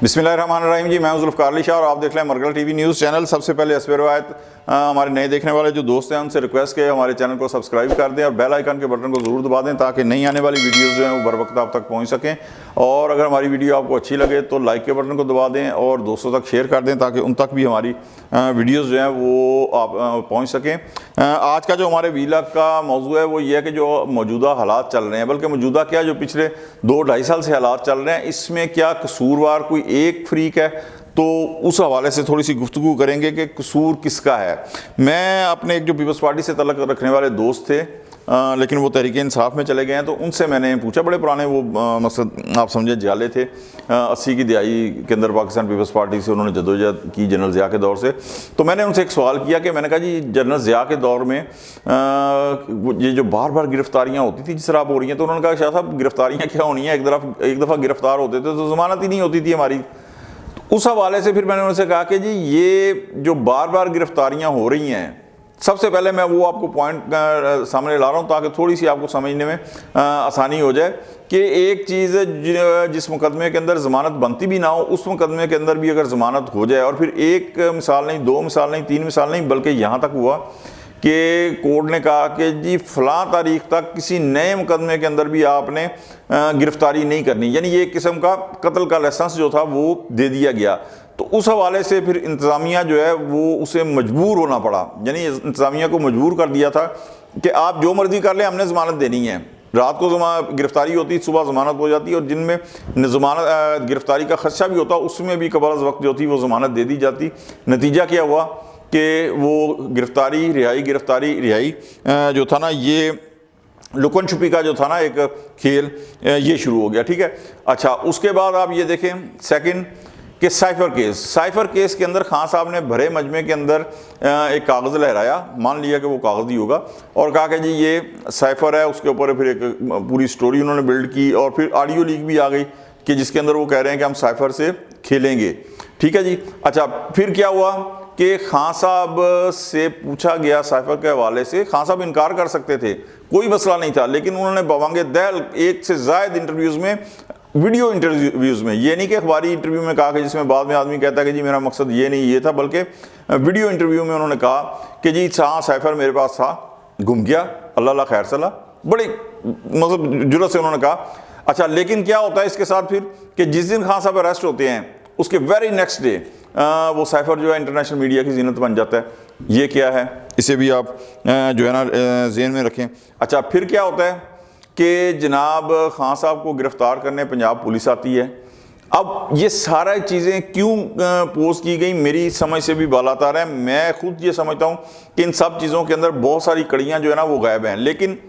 बिस्मिल्लाहिर्रहमानिर्रहीम जी, मैं हूं ज़ुल्फ़िकार अली शाह और आप देख रहे हैं मरकज़ टीवी न्यूज़ चैनल। सबसे पहले हस्ब रिवायत हमारे नए देखने वाले जो दोस्त हैं उनसे रिक्वेस्ट है हमारे चैनल को सब्सक्राइब कर दें और बेल आइकन के बटन को ज़रूर दबा दें ताकि नई आने वाली वीडियोज़ जो हैं वो बर वक्त आप तक पहुँच सकें। और अगर हमारी वीडियो आपको अच्छी लगे तो लाइक के बटन को दबा दें और दोस्तों तक शेयर कर दें ताकि उन तक भी हमारी वीडियोज़ जो हैं वो आप पहुँच सकें। आज का जो हमारे वीलॉग का मौजू है वो ये है कि जो मौजूदा हालात चल रहे हैं, बल्कि मौजूदा क्या जो पिछले 2-2.5 साल से हालात चल रहे हैं, इसमें क्या कसूरवार कोई एक फ्रीक है, तो उस हवाले से थोड़ी सी गुफ्तगू करेंगे कि कसूर किसका है। मैं अपने एक जो पीपल्स पार्टी से तल्लुक़ रखने वाले दोस्त थे लेकिन वो तहरीक इंसाफ में चले गए हैं, तो उनसे मैंने पूछा, बड़े पुराने वो मकसद आप समझे जाले थे, 80 की दिहाई के अंदर पाकिस्तान पीपल्स पार्टी से उन्होंने जदोजहद की जनरल ज़िया के दौर से। तो मैंने उनसे एक सवाल किया कि मैंने कहा जी जनरल ज़िया के दौर में ये जो बार बार गिरफ्तारियाँ होती थी जिस तरह आप हो रही हैं, तो उन्होंने कहा शाह साहब गिरफ्तारियाँ क्या होनी है, एक दफ़ा गिरफ्तार होते थे तो ज़मानत ही नहीं होती थी हमारी। उस हवाले से फिर मैंने उनसे कहा कि जी ये जो बार बार गिरफ्तारियां हो रही हैं, सबसे पहले मैं वो आपको पॉइंट सामने ला रहा हूँ ताकि थोड़ी सी आपको समझने में आसानी हो जाए कि एक चीज़ जिस मुकदमे के अंदर ज़मानत बनती भी ना हो, उस मुकदमे के अंदर भी अगर ज़मानत हो जाए, और फिर एक मिसाल नहीं, 2 मिसाल नहीं, 3 मिसाल नहीं, बल्कि यहाँ तक हुआ कि कोर्ट ने कहा कि जी फ़लाँ तारीख तक किसी नए मुकदमे के अंदर भी आपने गिरफ्तारी नहीं करनी, यानी ये एक किस्म का कत्ल का लाइसेंस जो था वो दे दिया गया। तो उस हवाले से फिर इंतज़ामिया जो है वो उसे मजबूर होना पड़ा, यानी इंतज़ामिया को मजबूर कर दिया था कि आप जो मर्ज़ी कर लें, हमने ज़मानत देनी है। रात को गिरफ्तारी होती, सुबह ज़मानत हो जाती, और जिनमें ज़मानत गिरफ्तारी का खदशा भी होता उसमें भी कबल अज़ वक्त जो थी वो ज़मानत दे दी जाती। नतीजा क्या हुआ कि वो गिरफ्तारी रिहाई जो था ना, ये लुकन छुपी का जो था ना एक खेल, ये शुरू हो गया। ठीक है, अच्छा, उसके बाद आप ये देखें सेकंड कि साइफर केस के अंदर खान साहब ने भरे मजमे के अंदर एक कागज़ लहराया, मान लिया कि वो कागज़ ही होगा, और कहा कि जी ये साइफर है। उसके ऊपर फिर एक पूरी स्टोरी उन्होंने बिल्ड की, और फिर ऑडियो लीक भी आ गई कि जिसके अंदर वो कह रहे हैं कि हम साइफर से खेलेंगे। ठीक है जी, अच्छा, फिर क्या हुआ कि खान साहब से पूछा गया साइफर के हवाले से, खान साहब इनकार कर सकते थे, कोई मसला नहीं था, लेकिन उन्होंने बवांगे दहल 1 से ज़ायद इंटरव्यूज़ में, वीडियो इंटरव्यूज़ में, ये नहीं कि अखबारी इंटरव्यू में कहा कि जिसमें बाद में आदमी कहता है कि जी मेरा मकसद ये नहीं ये था, बल्कि वीडियो इंटरव्यू में उन्होंने कहा कि जी हाँ साइफर मेरे पास था, गुम गया, अल्लाह खैर सला, बड़ी मतलब जुर्रत से उन्होंने कहा। अच्छा, लेकिन क्या होता है इसके साथ फिर कि जिस दिन खान साहब अरेस्ट होते हैं उसके वेरी नेक्स्ट डे वो साइफर जो है इंटरनेशनल मीडिया की जीनत बन जाता है। ये क्या है, इसे भी आप जो है ना ज़हन में रखें। अच्छा, फिर क्या होता है कि जनाब खान साहब को गिरफ़्तार करने पंजाब पुलिस आती है। अब ये सारा चीज़ें क्यों पोस्ट की गई मेरी समझ से भी बालातर है। मैं खुद ये समझता हूँ कि इन सब चीज़ों के अंदर बहुत सारी कड़ियाँ जो है ना वो गायब हैं, लेकिन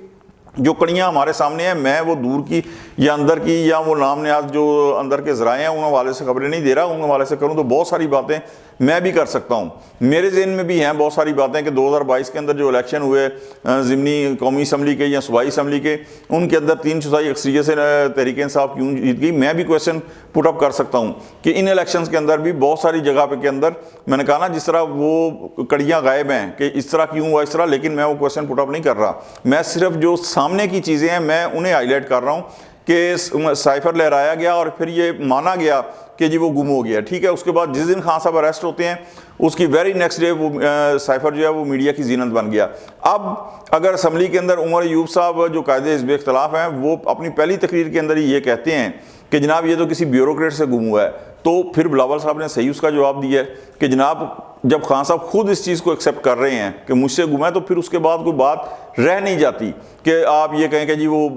जो कड़ियाँ हमारे सामने हैं, मैं वो दूर की या अंदर की या वो नाम न्याज जो अंदर के ज़राए हैं उन हवाले से खबरें नहीं दे रहा। उन हवाले से करूँ तो बहुत सारी बातें मैं भी कर सकता हूँ, मेरे ज़हन में भी हैं बहुत सारी बातें कि 2022 के अंदर जो इलेक्शन हुए ज़िमनी कौमी असम्बली के या सूबाई असम्बली के, उनके अंदर 3/4 अक्सरियत से तहरीक इंसाफ क्यों जीत गई। मैं भी क्वेश्चन पुट अप कर सकता हूँ कि इन इलेक्शंस के अंदर भी बहुत सारी जगह पे के अंदर मैंने कहा ना जिस तरह वो कड़ियाँ गायब हैं कि इस तरह क्यों हुआ इस तरह, लेकिन मैं वो क्वेश्चन पुट अप नहीं कर रहा। मैं सिर्फ जो सामने की चीज़ें हैं मैं उन्हें हाईलाइट कर रहा हूँ कि साइफर लहराया गया और फिर ये माना गया कि जी वो गुम हो गया। ठीक है, उसके बाद जिस दिन खान साहब अरेस्ट होते हैं उसकी वेरी नेक्स्ट डे वो साइफर जो है वो मीडिया की जीनत बन गया। अब अगर असम्बली के अंदर उमर अयूब साहब जो कायदे हिज़्ब इख्तिलाफ हैं वो अपनी पहली तकरीर के अंदर ही ये कहते हैं कि जनाब ये तो किसी ब्यूरोक्रेट से गुम हुआ है, तो फिर बिलावल साहब ने सही उसका जवाब दिया है कि जनाब जब खान साहब खुद इस चीज़ को एक्सेप्ट कर रहे हैं कि मुझसे गुमा है, तो फिर उसके बाद कोई बात रह नहीं जाती कि आप ये कहें कि जी वो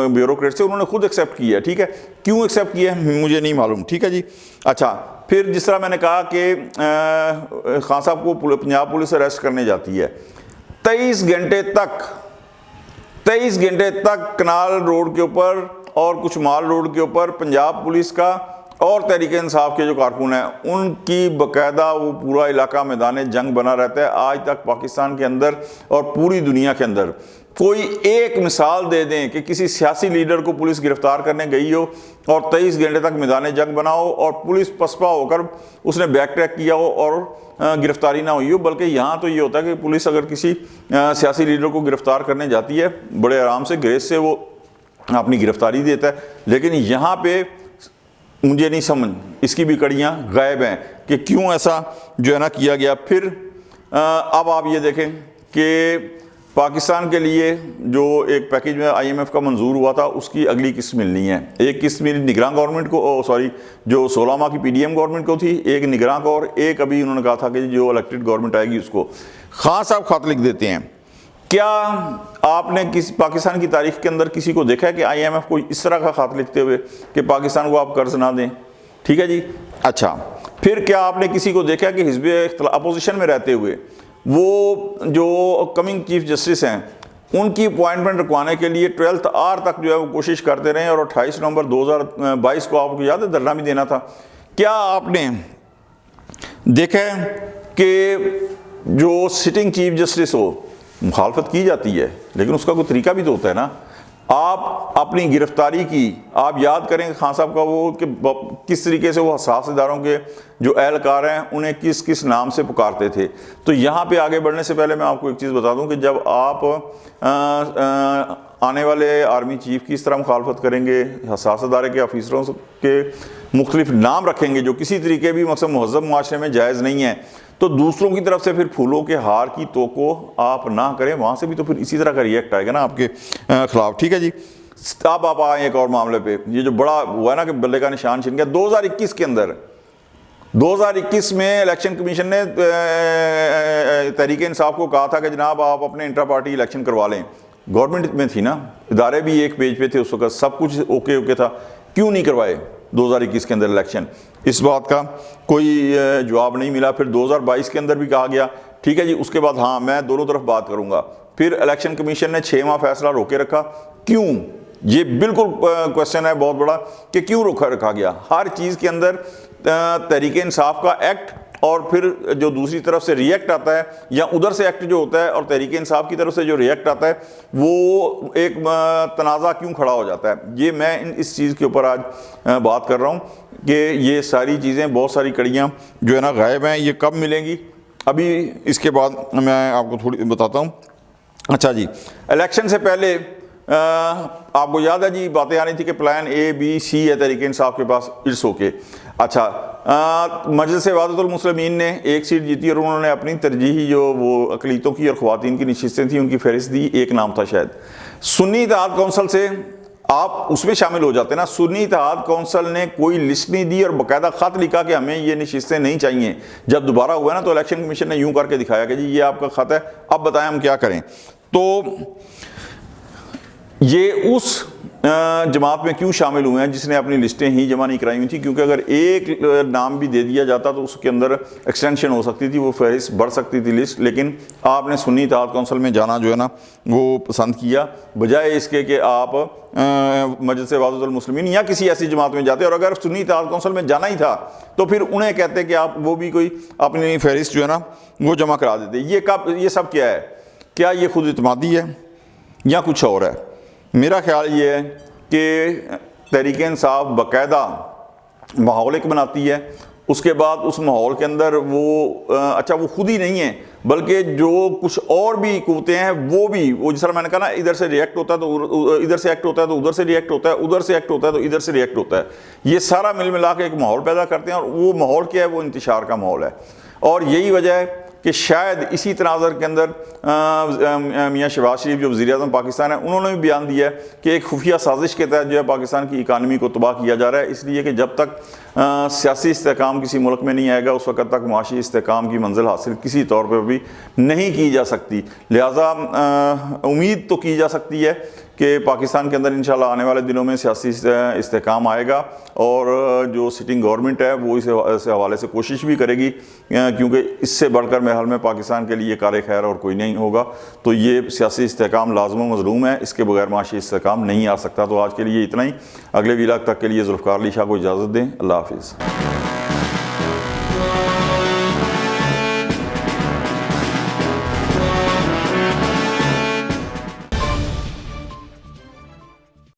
ब्यूरोक्रेट से, उन्होंने खुद एक्सेप्ट किया है। ठीक है, क्यों एक्सेप्ट किया है मुझे नहीं मालूम। ठीक है जी, अच्छा, फिर जिस तरह मैंने कहा कि खान साहब को पंजाब पुलिस अरेस्ट करने जाती है, 23 घंटे तक कनाल रोड के ऊपर और कुछ माल रोड के ऊपर पंजाब पुलिस का और तहरीक इंसाफ के जो कारकुन हैं उनकी बाकायदा वो पूरा इलाका मैदान जंग बना रहता है। आज तक पाकिस्तान के अंदर और पूरी दुनिया के अंदर कोई एक मिसाल दे दें कि किसी सियासी लीडर को पुलिस गिरफ्तार करने गई हो और 23 घंटे तक मैदान जंग बना हो और पुलिस पसपा होकर उसने बैक ट्रैक किया हो और गिरफ्तारी ना हुई हो। बल्कि यहाँ तो ये होता है कि पुलिस अगर किसी सियासी लीडर को गिरफ्तार करने जाती है बड़े आराम से ग्रेस से वो अपनी गिरफ्तारी देता है, लेकिन यहाँ पे مجھے نہیں سمجھ، اس کی بھی کڑیاں غائب ہیں کہ کیوں ایسا جو ہے نا کیا گیا۔ پھر اب آپ یہ دیکھیں کہ پاکستان کے لیے جو ایک پیکیج میں آئی ایم ایف کا منظور ہوا تھا، اس کی اگلی قسط ملنی ہے۔ ایک قسط ملی نگراں گورنمنٹ کو، جو 16 ماہ کی پی ڈی ایم گورنمنٹ کو تھی، ایک نگراں کو، اور ایک ابھی انہوں نے کہا تھا کہ جو الیکٹڈ گورنمنٹ آئے گی اس کو۔ خان صاحب خط لکھ دیتے ہیں، کیا آپ نے پاکستان کی تاریخ کے اندر کسی کو دیکھا ہے کہ آئی ایم ایف کو اس طرح کا خط لکھتے ہوئے کہ پاکستان کو آپ قرض نہ دیں؟ ٹھیک ہے جی۔ اچھا، پھر کیا آپ نے کسی کو دیکھا کہ حزب اپوزیشن میں رہتے ہوئے وہ جو کمنگ چیف جسٹس ہیں ان کی اپوائنٹمنٹ رکوانے کے لیے 12 آر تک جو ہے وہ کوشش کرتے رہے، اور 28 نومبر 2022 کو آپ کو یاد ہے دھرنا بھی دینا تھا؟ کیا آپ نے دیکھا ہے کہ جو سٹنگ چیف جسٹس ہو، مخالفت کی جاتی ہے لیکن اس کا کوئی طریقہ بھی تو ہوتا ہے نا۔ آپ اپنی گرفتاری کی آپ یاد کریں خان صاحب کا وہ کہ کس طریقے سے وہ حساس اداروں کے جو اہلکار ہیں انہیں کس کس نام سے پکارتے تھے۔ تو یہاں پہ آگے بڑھنے سے پہلے میں آپ کو ایک چیز بتا دوں کہ جب آپ آنے والے آرمی چیف کی اس طرح مخالفت کریں گے، حساس ادارے کے آفیسروں کے مختلف نام رکھیں گے جو کسی طریقے بھی مقصد مہذب معاشرے میں جائز نہیں ہے، تو دوسروں کی طرف سے پھر پھولوں کے ہار کی توقع آپ نہ کریں، وہاں سے بھی تو پھر اسی طرح کا ریئیکٹ آئے گا نا آپ کے خلاف۔ ٹھیک ہے جی۔ اب آپ آئیں ایک اور معاملے پہ، یہ جو بڑا ہوا ہے نا کہ بلے کا نشان چھن گیا 2021 کے اندر۔ 2021 میں الیکشن کمیشن نے تحریک انصاف کو کہا تھا کہ جناب آپ اپنے انٹرا پارٹی الیکشن کروا لیں۔ گورنمنٹ میں تھی نا، ادارے بھی ایک پیج پہ تھے اس وقت، سب کچھ اوکے تھا، کیوں نہیں کروائے 2021 کے اندر الیکشن؟ اس بات کا کوئی جواب نہیں ملا۔ پھر 2022 کے اندر بھی کہا گیا، ٹھیک ہے جی، اس کے بعد ہاں میں دونوں طرف بات کروں گا۔ پھر الیکشن کمیشن نے 6 ماہ فیصلہ روکے رکھا، کیوں؟ یہ بالکل کویسچن ہے بہت بڑا کہ کیوں رکھا گیا؟ ہر چیز کے اندر تحریک انصاف کا ایکٹ اور پھر جو دوسری طرف سے ریئیکٹ آتا ہے، یا ادھر سے ایکٹ جو ہوتا ہے اور تحریک انصاف کی طرف سے جو ریئیکٹ آتا ہے، وہ ایک تنازع کیوں کھڑا ہو جاتا ہے؟ یہ میں اس چیز کے اوپر آج بات کر رہا ہوں کہ یہ ساری چیزیں، بہت ساری کڑیاں جو ہے نا غائب ہیں، یہ کب ملیں گی؟ ابھی اس کے بعد میں آپ کو تھوڑی بتاتا ہوں۔ اچھا جی، الیکشن سے پہلے آپ کو یاد ہے جی باتیں آ رہی تھی کہ پلان اے بی سی ہے تحریک انصاف کے پاس، اٹس اوکے۔ اچھا، مجلس وحدت المسلمین نے 1 سیٹ جیتی اور انہوں نے اپنی ترجیحی جو وہ اقلیتوں کی اور خواتین کی نشستیں تھیں ان کی فہرست دی، ایک نام تھا شاید سنی اتحاد کونسل سے، آپ اس میں شامل ہو جاتے نا۔ سنی اتحاد کونسل نے کوئی لسٹ نہیں دی اور باقاعدہ خط لکھا کہ ہمیں یہ نشستیں نہیں چاہیے۔ جب دوبارہ ہوا نا تو الیکشن کمیشن نے یوں کر کے دکھایا کہ جی یہ آپ کا خط ہے، اب بتائیں ہم کیا کریں۔ تو یہ اس جماعت میں کیوں شامل ہوئے ہیں جس نے اپنی لسٹیں ہی جمع نہیں کرائی ہوئی تھی، کیونکہ اگر ایک نام بھی دے دیا جاتا تو اس کے اندر ایکسٹینشن ہو سکتی تھی، وہ فہرست بڑھ سکتی تھی لسٹ، لیکن آپ نے سنی اتحاد کونسل میں جانا جو ہے نا وہ پسند کیا، بجائے اس کے کہ آپ مجلس وحدت المسلمین یا کسی ایسی جماعت میں جاتے۔ اور اگر سنی اتحاد کونسل میں جانا ہی تھا تو پھر انہیں کہتے کہ آپ وہ بھی کوئی اپنی فہرست جو ہے نا وہ جمع کرا دیتے۔ یہ سب کیا ہے؟ کیا یہ خود اعتمادی ہے یا کچھ اور ہے؟ میرا خیال یہ ہے کہ تحریک انصاف باقاعدہ ماحول ایک بناتی ہے، اس کے بعد اس ماحول کے اندر وہ خود ہی نہیں ہے بلکہ جو کچھ اور بھی قوتیں ہیں وہ جس طرح میں نے کہا نا، ادھر سے ریئیکٹ ہوتا ہے تو ادھر سے ایکٹ ہوتا ہے، تو ادھر سے ریئیکٹ ہوتا ہے، ادھر سے ایکٹ ہوتا ہے تو ادھر سے ریئیکٹ ہوتا ہے۔ یہ سارا مل ملا کے ایک ماحول پیدا کرتے ہیں، اور وہ ماحول کیا ہے؟ وہ انتشار کا ماحول ہے۔ اور یہی وجہ ہے کہ شاید اسی تناظر کے اندر میاں شہباز شریف جو وزیر اعظم پاکستان ہیں انہوں نے بھی بیان دیا ہے کہ ایک خفیہ سازش کے تحت جو ہے پاکستان کی اکانومی کو تباہ کیا جا رہا ہے، اس لیے کہ جب تک سیاسی استحکام کسی ملک میں نہیں آئے گا اس وقت تک معاشی استحکام کی منزل حاصل کسی طور پہ بھی نہیں کی جا سکتی۔ لہٰذا امید تو کی جا سکتی ہے کہ پاکستان کے اندر انشاءاللہ آنے والے دنوں میں سیاسی استحکام آئے گا، اور جو سٹنگ گورنمنٹ ہے وہ اس حوالے سے کوشش بھی کرے گی، کیونکہ اس سے بڑھ کر میرے حال میں پاکستان کے لیے کار خیر اور کوئی نہیں ہوگا۔ تو یہ سیاسی استحکام لازم و مظلوم ہے، اس کے بغیر معاشی استحکام نہیں آ سکتا۔ تو آج کے لیے اتنا ہی، اگلے ویلاگ تک کے لیے ذوالفقار علی شاہ کو اجازت دیں، اللہ حافظ۔